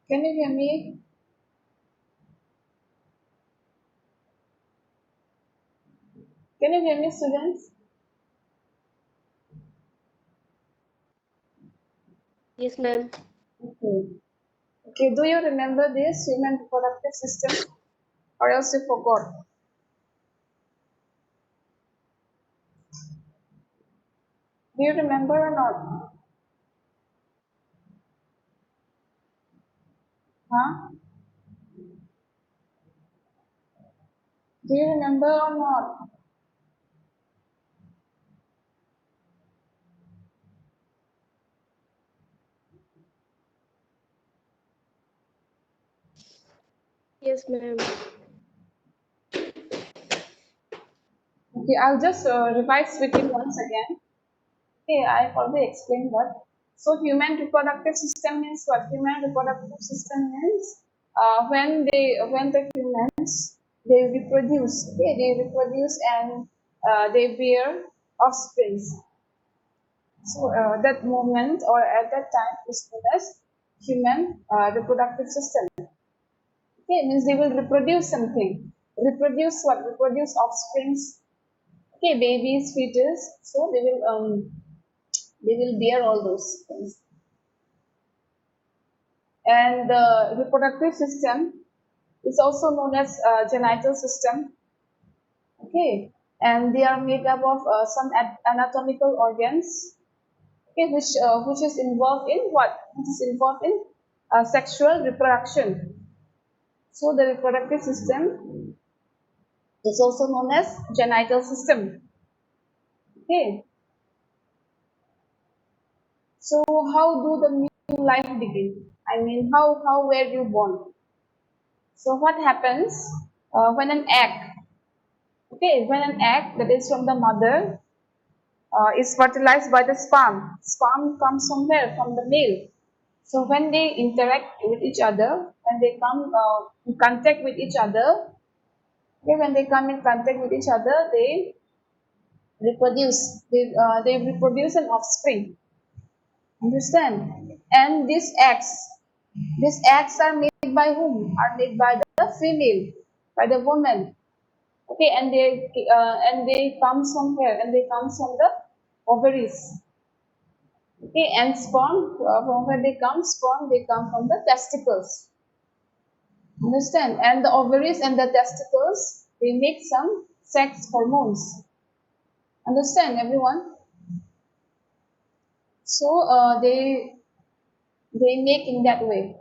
Can you hear me? Can you hear me, students? Yes, ma'am. Okay. Okay, do you remember this human reproductive system or else you forgot? Do you remember or not? Huh? Do you remember or not? Yes, ma'am. Okay, I'll just revise with you once again. Okay, I've already explained that. So human reproductive system means what? Human reproductive system means when the humans they reproduce. Okay, they reproduce and they bear offsprings. So that moment or at that time is known as human reproductive system. Okay, means they will reproduce something. Reproduce what? Reproduce offsprings. Okay, babies, fetus. So they will bear all those things. And the reproductive system is also known as genital system. Okay, and they are made up of some anatomical organs. Okay, which is involved in what? Which is involved in sexual reproduction. So the reproductive system is also known as genital system. Okay, so how do the new life begin? I mean, how were you born? So what happens when an egg? Okay, when an egg that is from the mother is fertilized by the sperm. Sperm comes from where? From the male. So when they interact with each other, when they come in contact with each other, okay, when they come in contact with each other, they reproduce. They reproduce an offspring. Understand? And these eggs are made by whom? Are made by the female, by the woman. Okay, and they comes from where? And they comes from the ovaries. Okay, and sperm from where they come? Sperm they come from the testicles. Understand? And the ovaries and the testicles they make some sex hormones. Understand, everyone? So they make in that way.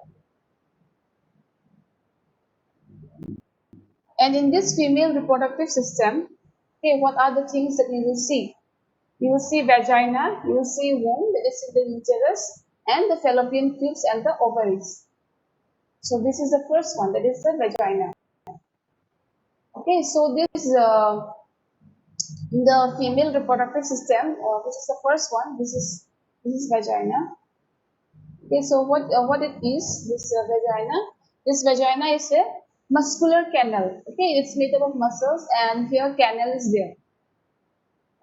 And in this female reproductive system, okay, what are the things that you will see? You will see vagina, you will see womb, that is the uterus, and the fallopian tubes and the ovaries. So this is the first one, that is the vagina. Okay, so this in the female reproductive system, which is the first one, this is vagina. Okay, so what it is, this vagina? This vagina is a muscular canal. Okay, it's made up of muscles, and here canal is there.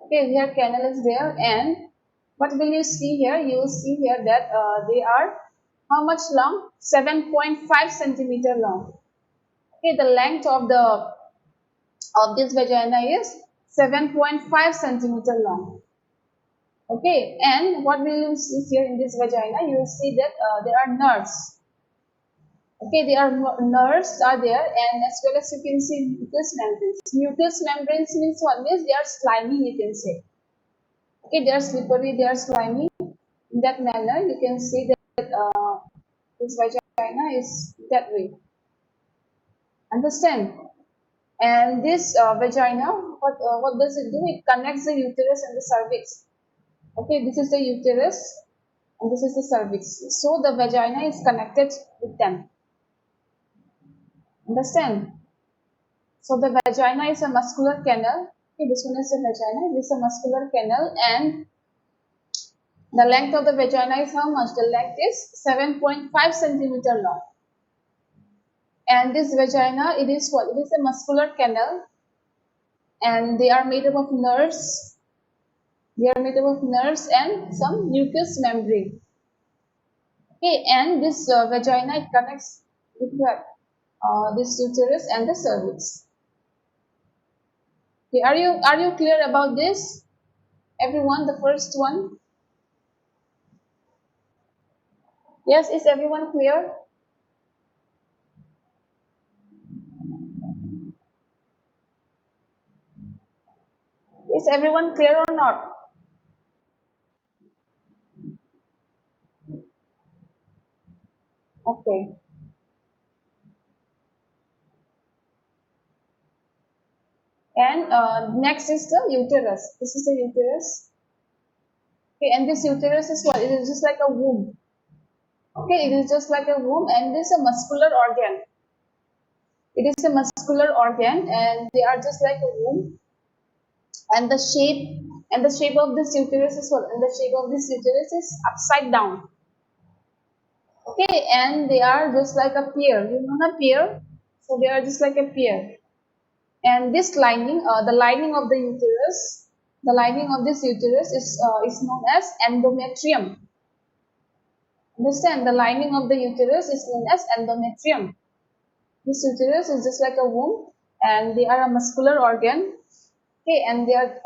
Okay, here canal is there, and what will you see here? You will see here that they are how much long? 7.5 centimeter long. Okay, the length of this vagina is 7.5 centimeter long. Okay, and what will you see here in this vagina? You will see that there are nerves. Okay, there are nerves are there, and as well as you can see mucous membranes. Mucous membranes means what? Means they are slimy, you can say. Okay, they are slippery, they are slimy. In that manner, you can see that this vagina is that way. Understand? And this vagina, what does it do? It connects the uterus and the cervix. Okay, this is the uterus and this is the cervix. So the vagina is connected with them. Understand? So the vagina is a muscular canal. Okay, this one is a vagina. This is a muscular canal, and the length of the vagina is how much? The length is 7.5 centimeter long. And this vagina, it is what? It is a muscular canal, and they are made up of nerves. They are made up of nerves and some mucous membrane. Okay, and this vagina it connects with what? This uterus and the cervix. Okay, are you clear about this? Everyone, the first one. Yes, is everyone clear? Is everyone clear or not? Okay. And next is the uterus. This is the uterus. Okay, and this uterus is what? It is just like a womb. Okay, it is just like a womb, and this is a muscular organ. It is a muscular organ, and they are just like a womb. And the shape of this uterus is what? And the shape of this uterus is upside down. Okay, and they are just like a pear. You know the pear? So they are just like a pear. And this lining, the lining of the uterus, the lining of this uterus is known as endometrium. Understand? The lining of the uterus is known as endometrium. This uterus is just like a womb, and they are a muscular organ. Okay, and they are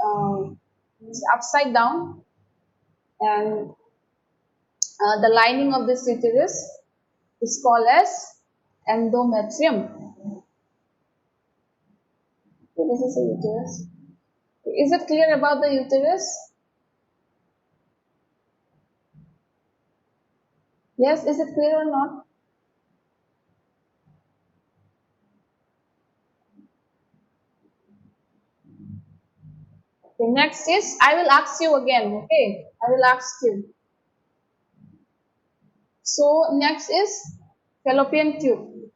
upside down, and the lining of this uterus is called as endometrium. Okay, this is the uterus. Is it clear about the uterus? Yes, is it clear or not? Okay, next is I will ask you again. Okay, I will ask you. So next is fallopian tube.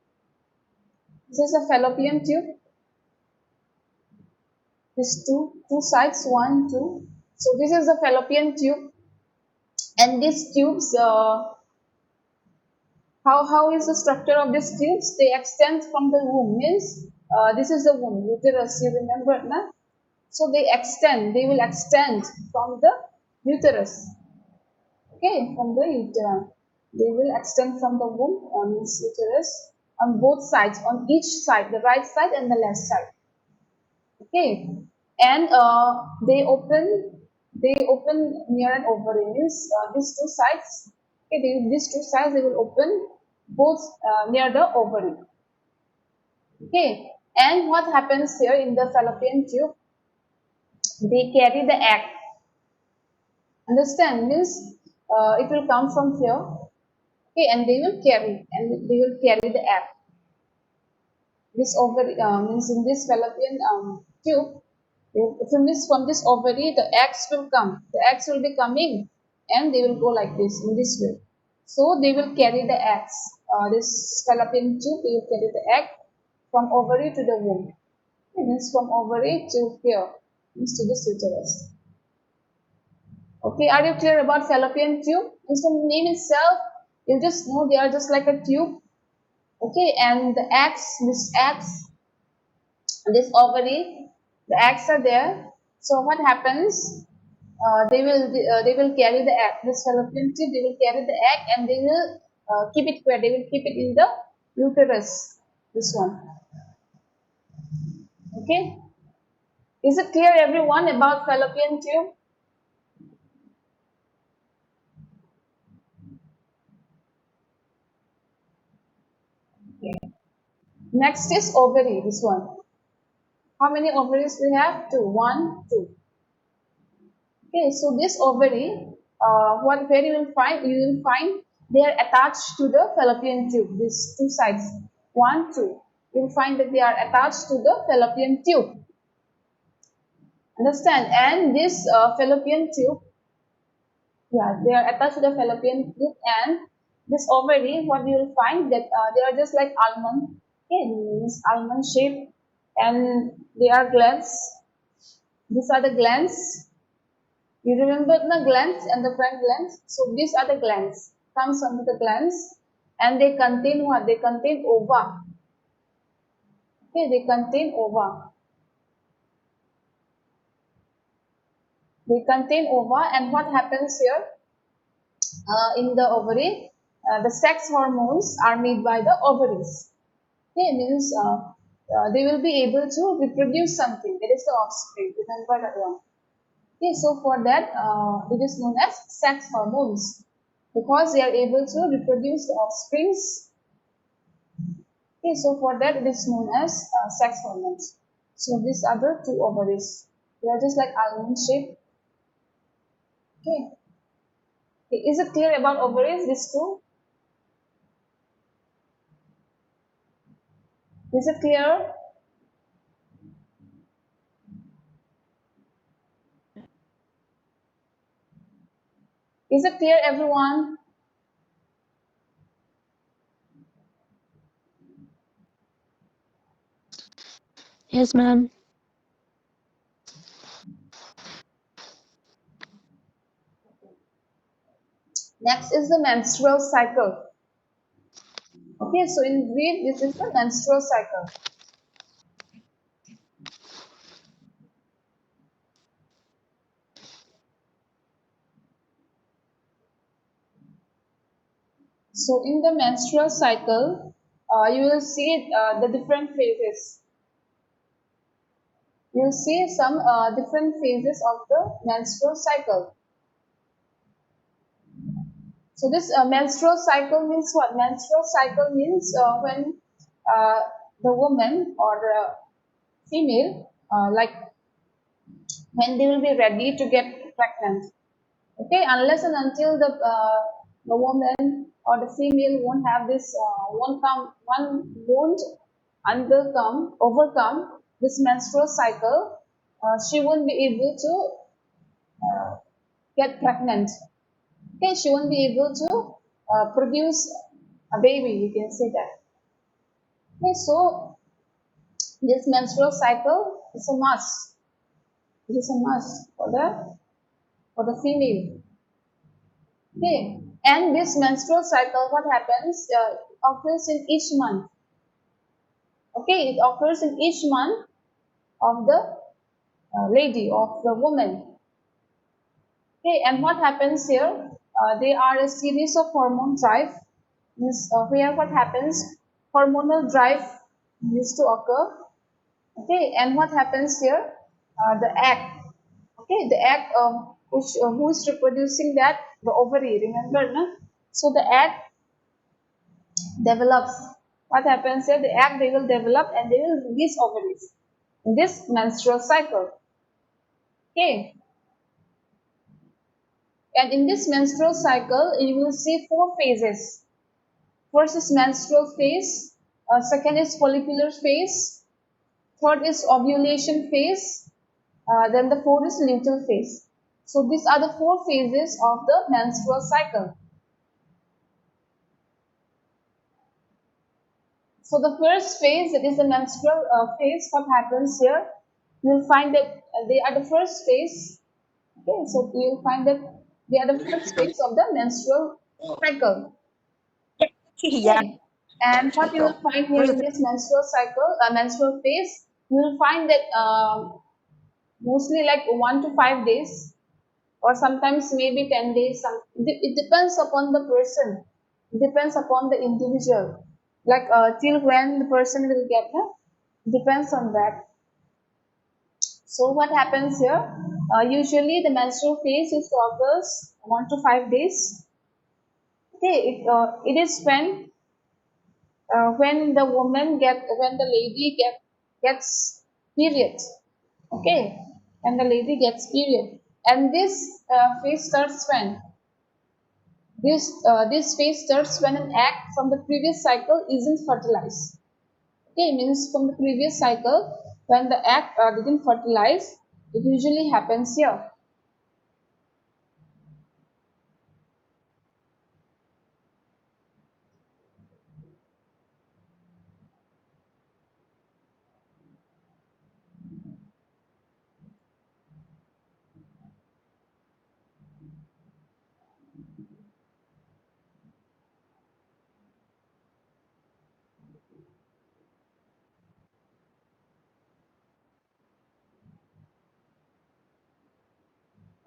This is a fallopian tube. These two sides, one, two. So this is the fallopian tube, and these tubes. How is the structure of these tubes? They extend from the womb. Means this is the womb, uterus. You remember, na? So they extend. They will extend from the uterus. Okay, from the uterus. They will extend from the womb on this uterus on both sides, on each side, the right side and the left side. Okay, and they open near an ovary. Means these two sides. Okay, these two sides they will open both near the ovary. Okay, and what happens here in the fallopian tube? They carry the egg. Understand? Means it will come from here. Okay, and they will carry the egg. This ovary means in this fallopian tube, from this ovary, the eggs will come. The eggs will be coming, and they will go like this in this way. So they will carry the eggs. This fallopian tube, they will carry the egg from ovary to the womb. It means from ovary to here, means to this uterus. Okay, are you clear about fallopian tube? Means the name itself, you just know they are just like a tube. Okay, and the eggs, this ovary, the eggs are there. So what happens? They will carry the egg. This fallopian tube, they will carry the egg, and they will keep it where they will keep it in the uterus. This one. Okay. Is it clear, everyone, about fallopian tube? Okay. Next is ovary. This one. How many ovaries we have? Two. One, two. Okay, so this ovary, where you will find they are attached to the fallopian tube. These two sides, one, two. You will find that they are attached to the fallopian tube. Understand? And this fallopian tube, yeah, they are attached to the fallopian tube, and this ovary, what you will find that they are just like almond. Okay, this almond shape, and they are glands. These are the glands. You remember the glands and the front glands? So these are the glands. Comes under the glands, and they contain what? They contain ova. Okay, they contain ova. They contain ova, and what happens here in the ovary? the sex hormones are made by the ovaries. Okay, means they will be able to reproduce something. That is the offspring. Remember that one. Okay, so for that, it is known as sex hormones because they are able to reproduce the offsprings. Okay, so for that, it is known as sex hormones. So these are the two ovaries. They are just like almond shape. Okay. Okay, is it clear about ovaries? These two? Is it clear? Is it clear, everyone? Yes, ma'am. Next is the menstrual cycle. Okay, so in brief, this is the menstrual cycle. So in the menstrual cycle, you will see the different phases. You will see some different phases of the menstrual cycle. So this menstrual cycle means what? Menstrual cycle means when uh, the woman or the female, like when they will be ready to get pregnant. Okay, unless and until the woman or the female won't have this one won't overcome this menstrual cycle, she won't be able to get pregnant. Okay, she won't be able to produce a baby. You can say that. Okay, so this menstrual cycle is a must. It is a must for the female. Okay, and this menstrual cycle, what happens? It occurs in each month. Okay, it occurs in each month of the lady, of the woman. Okay, and what happens here? There are a series of hormone drive. Means here what happens? Hormonal drive needs to occur. Okay, and what happens here? The egg. Okay, the egg which who is reproducing that? The ovary. Remember, no? So the egg develops. What happens here? The egg they will develop and they will release ovaries in this menstrual cycle. Okay, and in this menstrual cycle, you will see four phases. First is menstrual phase. Second is follicular phase. Third is ovulation phase. Then the fourth is luteal phase. So these are the four phases of the menstrual cycle. So the first phase, that is the menstrual phase, what happens here? You'll find that they are the first phase. Okay, so you'll find that they are the first phase of the menstrual cycle. Yeah. Okay, and what you will find here in this menstrual cycle, menstrual phase, you will find that mostly like 1 to 5 days, or sometimes maybe 10 days. It depends upon the person. It depends upon the individual. Like till when the person will get her, depends on that. So what happens here? Usually the menstrual phase is occurs 1 to 5 days. Okay, it is when the when the lady gets period. Okay, and the lady gets period, and this phase starts when this phase starts when an egg from the previous cycle isn't fertilized. Okay, means from the previous cycle when the egg didn't fertilize, it usually happens here.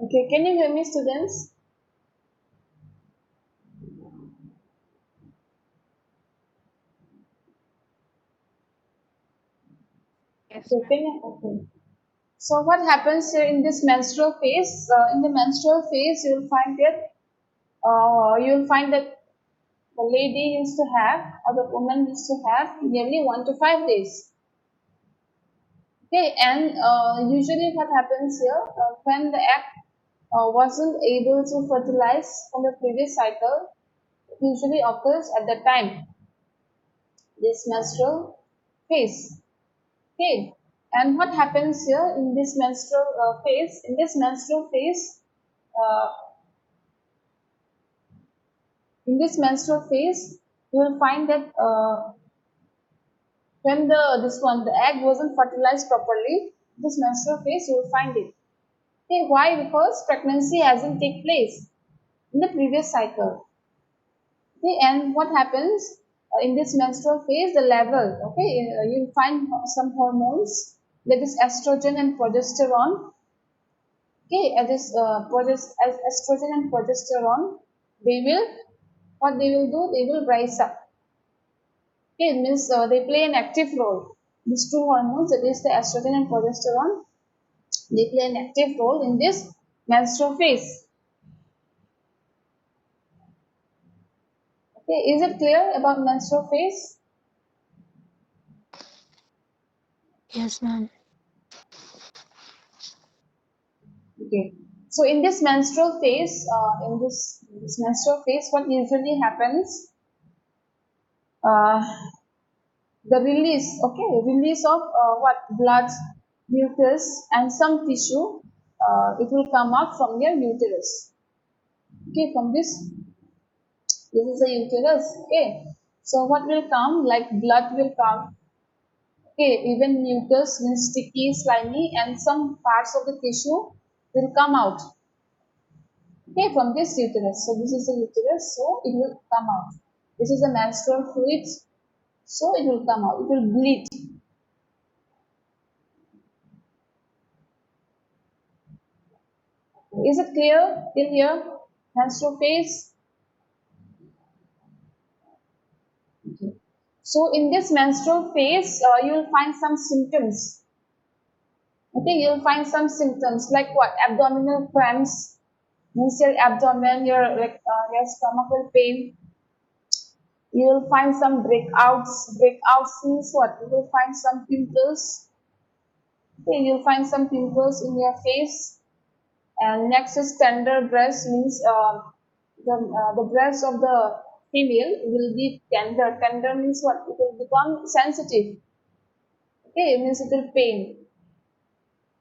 Okay, can you hear me, students? Yes, Okay, ma'am. okay. So what happens here in this menstrual phase? In the menstrual phase, you'll find that the lady used to have, or the woman used to have nearly 1 to 5 days. Okay, and usually what happens here, when the egg wasn't able to fertilize from the previous cycle, it usually occurs at that time, this menstrual phase. Okay, and what happens here in this menstrual phase? In this menstrual phase, uh, you will find that when the egg wasn't fertilized properly, this menstrual phase you will find it. Okay, why? Because pregnancy hasn't taken place in the previous cycle. Okay, and what happens in this menstrual phase? The level. Okay, you find some hormones, that is estrogen and progesterone. Okay, as estrogen and progesterone, they will what they will do? They will rise up. Okay, it means they play an active role. These two hormones, that is the estrogen and progesterone, they play an active role in this menstrual phase. Okay, is it clear about menstrual phase? Yes, ma'am. Okay. So in this menstrual phase, in this menstrual phase, what usually happens? Uh, the release of what blood, mucus, and some tissue. It will come out from your uterus. Okay, from this is a uterus. Okay, so what will come? Like blood will come. Okay, even mucus means sticky, slimy, and some parts of the tissue will come out. Okay, from this uterus. So this is the uterus, so it will come out. This is the menstrual fluid, so it will come out. It will bleed. Is it clear till here? Menstrual phase. So in this menstrual phase, you will find some symptoms. Okay, you'll find some symptoms like what? Abdominal cramps, means your abdomen, your stomach will pain. You will find some breakouts. Breakouts means what? You will find some pimples. Okay, you'll find some pimples in your face. And next is tender breast, means the breast of the female will be tender. Tender means what? It will become sensitive. Okay, it means it will pain.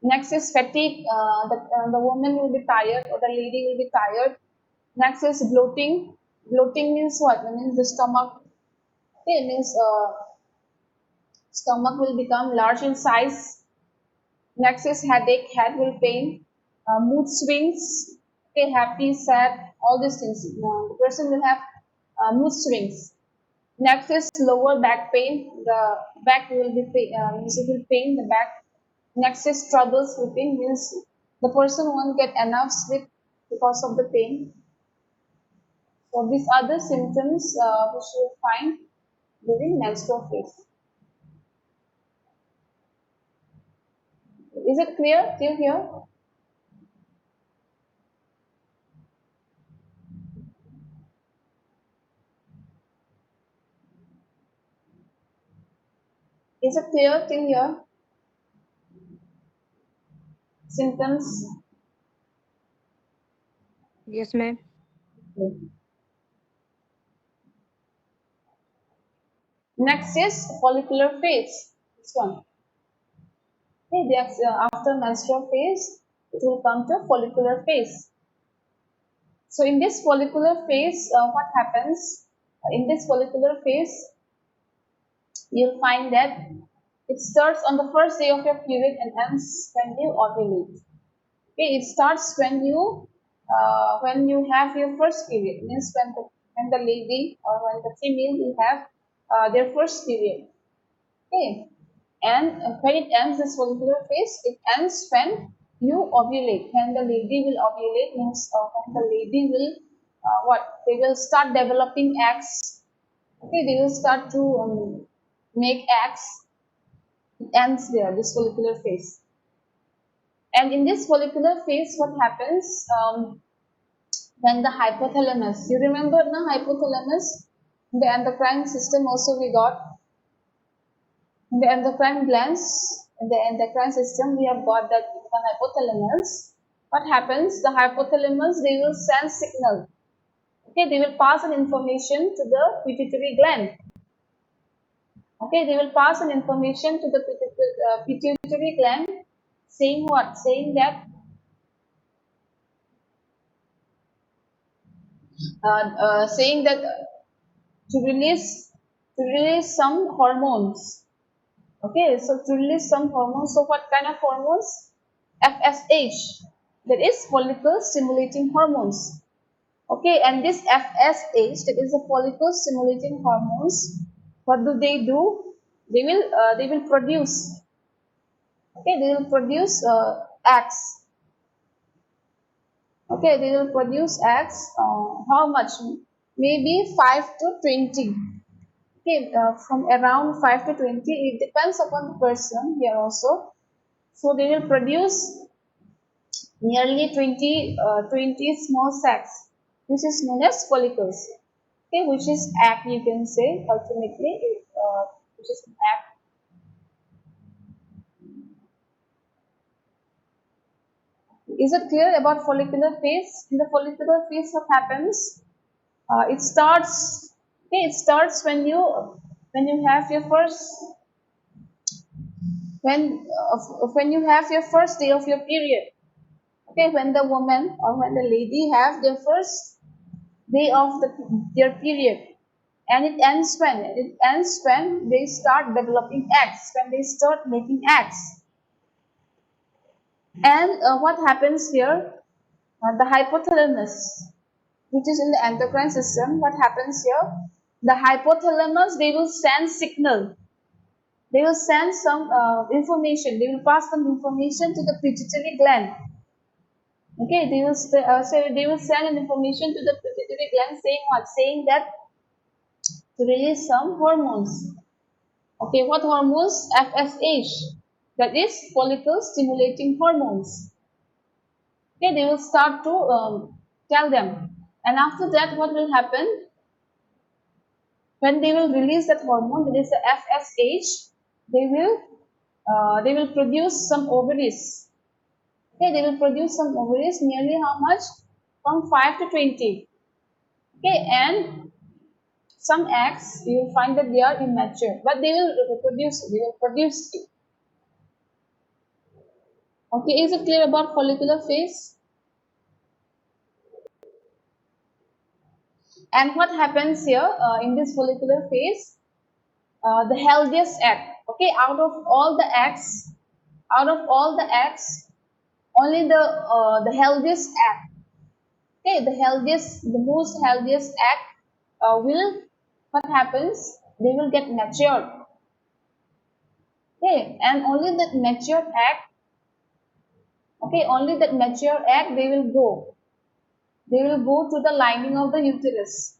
Next is fatigue. The woman will be tired, or the lady will be tired. Next is bloating. Bloating means what? It means the stomach. Okay, it means stomach will become large in size. Next is headache, head will pain, mood swings, okay, happy, sad, all these things. The person will have mood swings. Next is lower back pain. The back will be means it will pain the back. Next is trouble sleeping, means the person won't get enough sleep because of the pain. So these are the symptoms which you will find during menstrual phase. Is it clear till here? Is it clear till here? Symptoms. Yes, ma'am. Next is follicular phase. This one. Okay, after menstrual phase, it will come to follicular phase. So in this follicular phase, what happens? In this follicular phase, you'll find that it starts on the first day of your period and ends when you ovulate. Okay, it starts when you have your first period. Means when the lady or when the female will have their first period. Okay, and when it ends this follicular phase, it ends when you ovulate. When the lady will ovulate means when the lady will what? They will start developing eggs. Okay, they will start to make eggs. ends there, this follicular phase. And in this follicular phase, what happens when the hypothalamus, you remember the hypothalamus, the endocrine system also we got, in the endocrine glands, in the endocrine system, we have got that the hypothalamus. What happens? The hypothalamus, they will send signal. Okay, they will pass an information to the pituitary gland. Okay, they will pass an information to the pituitary gland, saying what? Saying that to release to release some hormones. Okay, so to release some hormones. So what kind of hormones? FSH, that is follicle stimulating hormones. Okay, and this FSH, that is the follicle stimulating hormones. What do? They will produce. Okay, they will produce eggs. Okay, they will produce eggs. How much? Maybe 5 to 20. Okay, from around 5 to 20. It depends upon the person here also. So they will produce nearly 20 small sacs, which is known as follicles. Okay, which is egg, you can say ultimately, which is an egg. Is it clear about follicular phase? In the follicular phase, what happens? It starts. Okay, it starts when you have your first when you have your first day of your period. Okay, when the woman or when the lady have their first day of their period, and it ends when they start developing eggs, when they start making eggs. And what happens here? The hypothalamus, which is in the endocrine system, what happens here? The hypothalamus, they will send signal. They will send some information. They will pass some information to the pituitary gland. Okay, they will send an information to the pituitary gland saying what? Saying that to release some hormones. Okay, what hormones? FSH. That is follicle stimulating hormones. Okay, they will start to tell them. And after that, what will happen? When they will release that hormone, that is the FSH, they will produce some ovaries. Okay, they will produce some ovaries, nearly how much? From 5 to 20. Okay, and some eggs, you will find that they are immature, but they will produce it. Okay, is it clear about follicular phase? And what happens here in this follicular phase? The healthiest egg. Okay, out of all the eggs, only the healthiest egg. Okay, the most healthiest egg will. What happens? They will get matured. Okay, and only that matured egg. Okay, only that mature egg they will go. They will go to the lining of the uterus.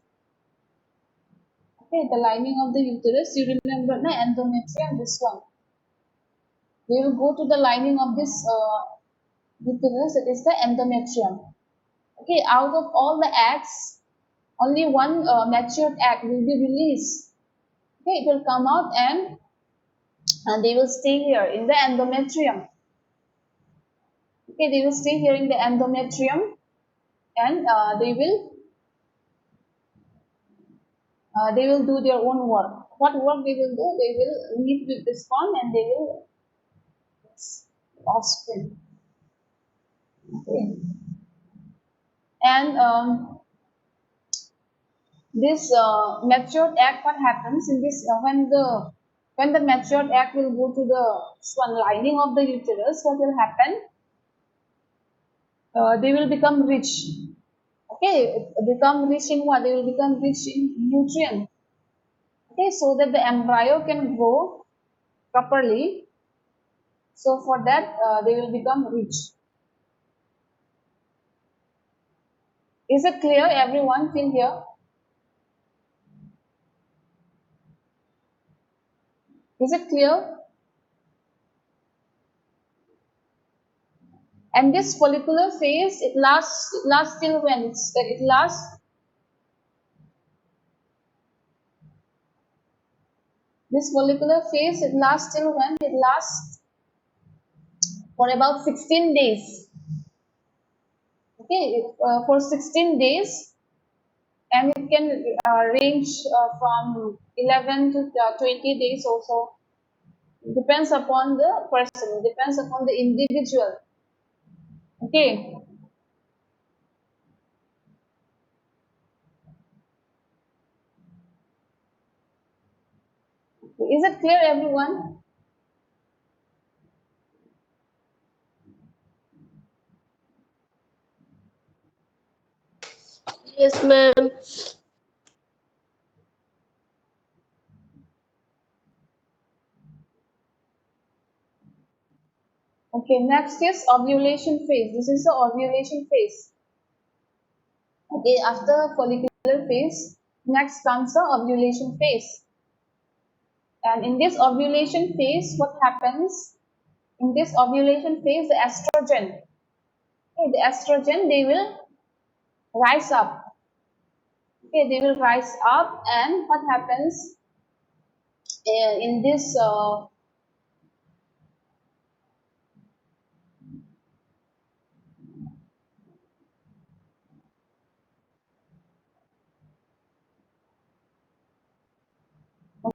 Okay, the lining of the uterus. You remember, na endometrium. This one. They will go to the lining of this uterus. It is the endometrium. Okay, out of all the eggs, only one matured egg will be released. Okay, it will come out and they will stay here in the endometrium. Okay, they will stay here in the endometrium and they will do their own work. What work they will do? They will meet with the sperm and they will offspring. Okay. And this matured egg, what happens in this when the matured egg will go to the swan lining of the uterus, what will happen? They will become rich. Okay, become rich in what? They will become rich in nutrient. Okay, so that the embryo can grow properly. So for that, they will become rich. Is it clear, everyone? Till here? Is it clear? And this follicular phase, it lasts till when? It lasts, this follicular phase, it lasts till when? It lasts for about 16 days. Okay, for 16 days, and it can range from 11 to 20 days also. It depends upon the person, it depends upon the individual. Okay, is it clear, everyone? Yes, ma'am. Okay, next is ovulation phase. This is the ovulation phase. Okay, after follicular phase, next comes the ovulation phase. And in this ovulation phase, what happens? In this ovulation phase, the estrogen, okay, the estrogen, they will rise up. Okay, they will rise up, and what happens in this?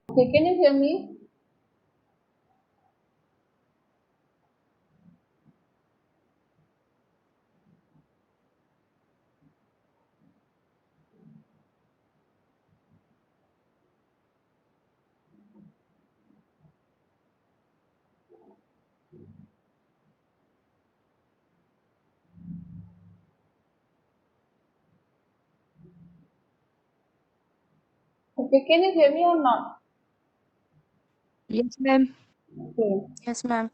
Okay, can you hear me? Okay, can you hear me or not? Yes, ma'am. Okay. Yes, ma'am.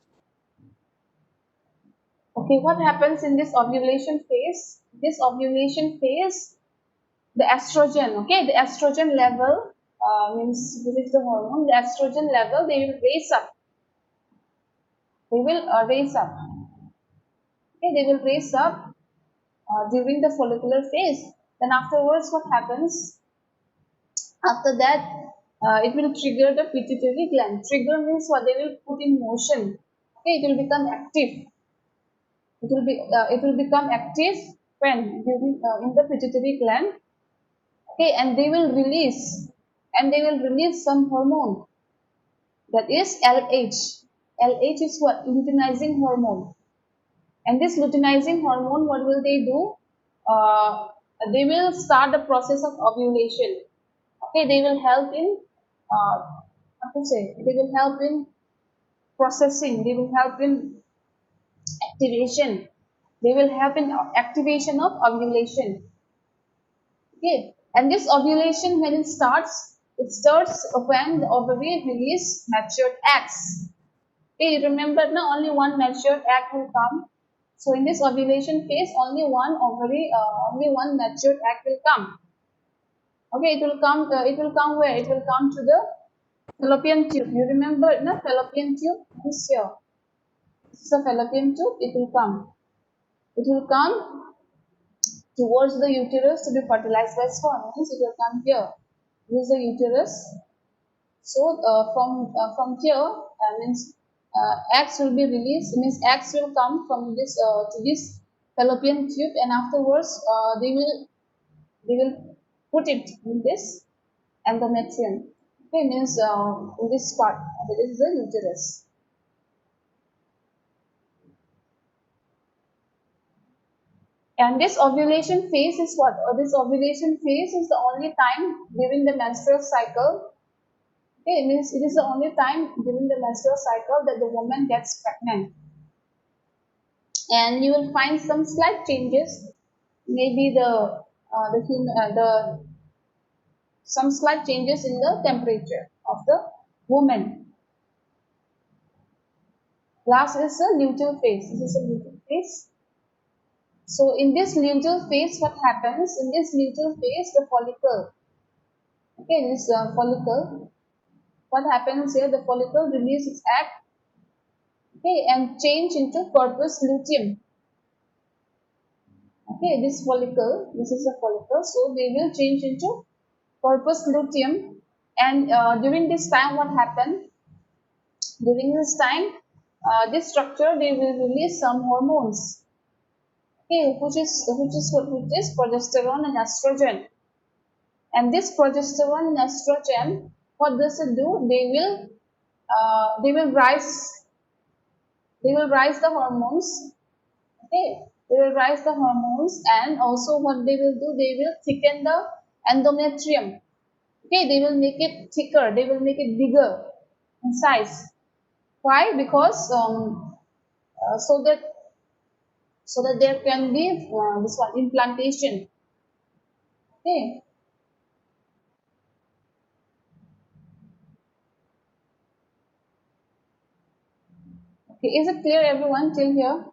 Okay, what happens in this ovulation phase? This ovulation phase, the estrogen, okay, the estrogen level means this is the hormone, the estrogen level, they will raise up. They will raise up. Okay, they will raise up during the follicular phase. Then afterwards, what happens? After that, it will trigger the pituitary gland. Trigger means what? They will put in motion. Okay, it will become active. It will become active when during in the pituitary gland. Okay, and they will release some hormone, that is LH. LH is what? Luteinizing hormone. And this luteinizing hormone, what will they do? Uh, they will start the process of ovulation. Okay, they will help in, what to say? They will help in processing. They will help in activation. They will help in activation of ovulation. Okay, and this ovulation, when it starts when the ovary release matured eggs. Okay, you remember now only one matured egg will come. So in this ovulation phase, only one matured egg will come. Okay, it will come. It will come where? It will come to the fallopian tube. You remember, no, fallopian tube? This here. This is a fallopian tube. It will come. It will come towards the uterus to be fertilized by sperm. Means it will come here. This is the uterus. So from here, means eggs will be released. Means eggs will come from this to this fallopian tube, and afterwards they will put it in this endometrium. Okay, means in this part, that is the uterus. And this ovulation phase is what? This ovulation phase is the only time during the menstrual cycle. Okay, it means it is the only time during the menstrual cycle that the woman gets pregnant. And you will find some slight changes. Maybe the some slight changes in the temperature of the woman. Last is the luteal phase. This is a luteal phase. So in this luteal phase, what happens? In this luteal phase, the follicle. Okay, this follicle. What happens here? The follicle releases egg. Okay, and change into corpus luteum. Okay, this follicle, this is a follicle, so they will change into corpus luteum. And during this time, what happened? During this time, this structure they will release some hormones. Okay, which is progesterone and estrogen. And this progesterone and estrogen, what does it do? They will rise the hormones. Okay, they will rise the hormones, and also what they will do, they will thicken the endometrium. Okay, they will make it thicker, they will make it bigger in size. Why? Because so that there can be this one implantation. Okay, okay, is it clear, everyone, till here?